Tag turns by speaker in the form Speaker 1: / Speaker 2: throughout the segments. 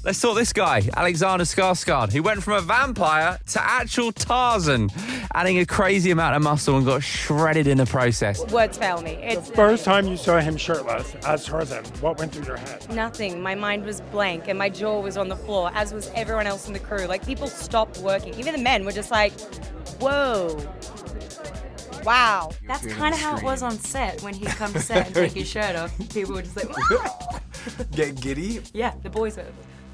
Speaker 1: Let's talk this guy, Alexander Skarsgård, who went from a vampire to actual Tarzan, adding a crazy amount of muscle and got shredded in the process.
Speaker 2: Words fail me. It's
Speaker 3: First time you saw him shirtless as Tarzan, what went through your head?
Speaker 2: nothing. My mind was blank and my jaw was on the floor, as was everyone else in the crew. Like, people stopped working. Even the men were just like, whoa. Wow.
Speaker 4: That's kind of how it was on set when he'd come to set and take his shirt off. People were just like, "Ah!"
Speaker 5: Get giddy?
Speaker 4: Yeah, the boys were.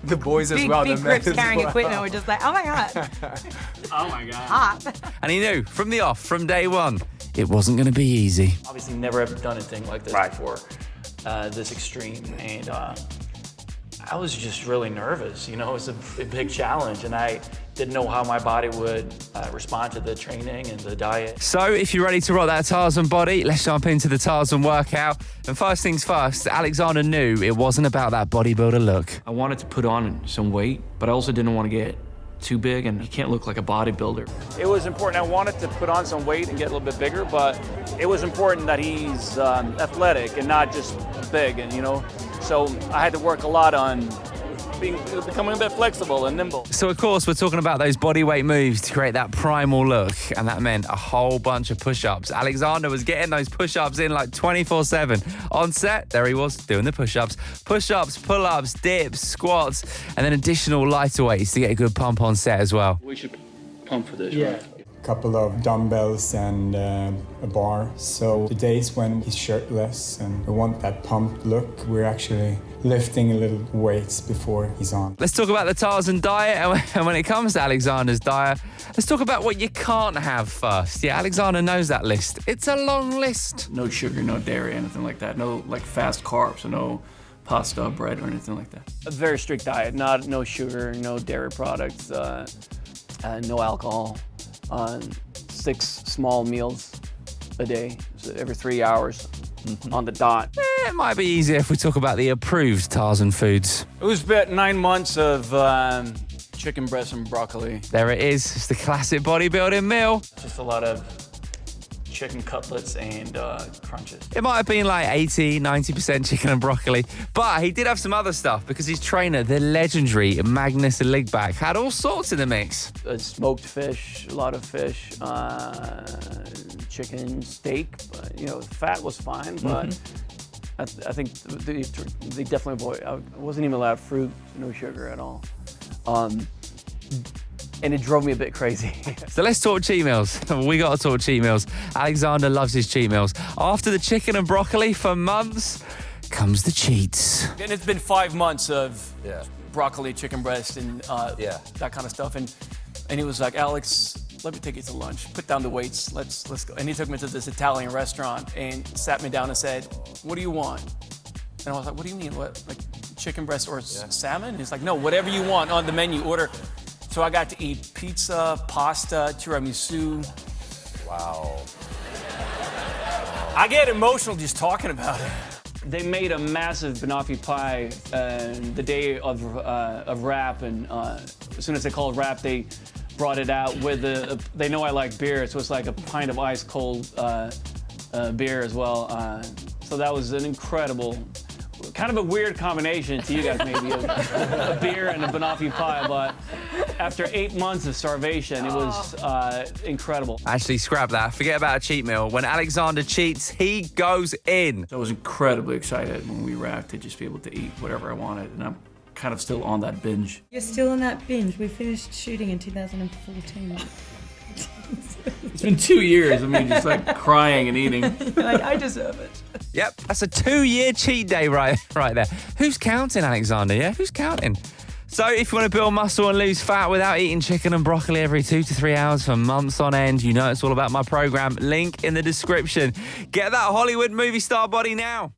Speaker 5: The boys as
Speaker 4: Big,
Speaker 5: well.
Speaker 4: big
Speaker 5: the men
Speaker 4: grips
Speaker 5: as
Speaker 4: carrying
Speaker 5: well.
Speaker 4: equipment were just like, oh my God.
Speaker 6: Oh my God.
Speaker 4: Hot.
Speaker 1: And he knew from the off, from day one, it wasn't going to be easy.
Speaker 6: Obviously never have done anything like this before, this extreme. And I was just really nervous. You know, it was a big challenge and I didn't know how my body would respond to the training and the diet.
Speaker 1: So if you're ready to rock that Tarzan body, let's jump into the Tarzan workout. And first things first, Alexander knew it wasn't about that bodybuilder look.
Speaker 6: I wanted to put on some weight, but I also didn't want to get too big and you can't look like a bodybuilder. It was important. I wanted to put on some weight and get a little bit bigger, but it was important that he's athletic and not just big, and you know. So I had to work a lot on becoming a bit flexible and nimble.
Speaker 1: So of course, we're talking about those bodyweight moves to create that primal look, and that meant a whole bunch of push-ups. Alexander was getting those push-ups in like 24/7. On set, there he was doing the push-ups. Push-ups, pull-ups, dips, squats, and then additional lighter weights to get a good pump on set as well.
Speaker 6: We should pump for this, right?
Speaker 7: Couple of dumbbells and a bar. So the days when he's shirtless and we want that pumped look, we're actually lifting a little weights before he's on.
Speaker 1: Let's talk about the Tarzan diet, and when it comes to Alexander's diet, let's talk about what you can't have first. Yeah, Alexander knows that list. It's a long list.
Speaker 6: No sugar, no dairy, anything like that. No like fast carbs, or no pasta, bread, or anything like that. A very strict diet, no sugar, no dairy products, no alcohol. 6 small meals a day, so every 3 hours on the dot.
Speaker 1: It might be easier if we talk about the approved Tarzan foods.
Speaker 6: It was about 9 months of chicken breast and broccoli.
Speaker 1: There it is. It's the classic bodybuilding meal.
Speaker 6: Just a lot of chicken cutlets and crunches.
Speaker 1: It might have been like 80, 90% chicken and broccoli, but he did have some other stuff because his trainer, the legendary Magnus Ligback, had all sorts in the mix.
Speaker 6: Smoked fish, a lot of fish, chicken, steak, but, you know, fat was fine, but I think they definitely avoid. I wasn't even allowed fruit, no sugar at all. And it drove me a bit crazy.
Speaker 1: So let's talk cheat meals. We got to talk cheat meals. Alexander loves his cheat meals. After the chicken and broccoli for months comes the cheats.
Speaker 6: And it's been 5 months of broccoli, chicken breast, and that kind of stuff. And he was like, Alex, let me take you to lunch. Put down the weights. Let's go. And he took me to this Italian restaurant and sat me down and said, what do you want? And I was like, what do you mean? What, like chicken breast or salmon? He's like, no, whatever you want on the menu, order. So I got to eat pizza, pasta, tiramisu.
Speaker 5: Wow.
Speaker 6: I get emotional just talking about it. They made a massive banoffee pie the day of wrap, and as soon as they called wrap, they brought it out with they know I like beer, so it's like a pint of ice cold beer as well. So that was an incredible, kind of a weird combination to you guys maybe, a beer and a banoffee pie, but after 8 months of starvation, it was incredible.
Speaker 1: Actually, scrap that. Forget about a cheat meal. When Alexander cheats, he goes in.
Speaker 6: I was incredibly excited when we wrapped to just be able to eat whatever I wanted, and I'm kind of still on that binge.
Speaker 4: You're still on that binge. We finished shooting in 2014.
Speaker 6: It's been 2 years of me just like crying and eating.
Speaker 4: You're like, I deserve it.
Speaker 1: Yep, that's a 2-year cheat day right there. Who's counting, Alexander? Yeah, who's counting? So if you want to build muscle and lose fat without eating chicken and broccoli every 2 to 3 hours for months on end, you know it's all about my program. Link in the description. Get that Hollywood movie star body now.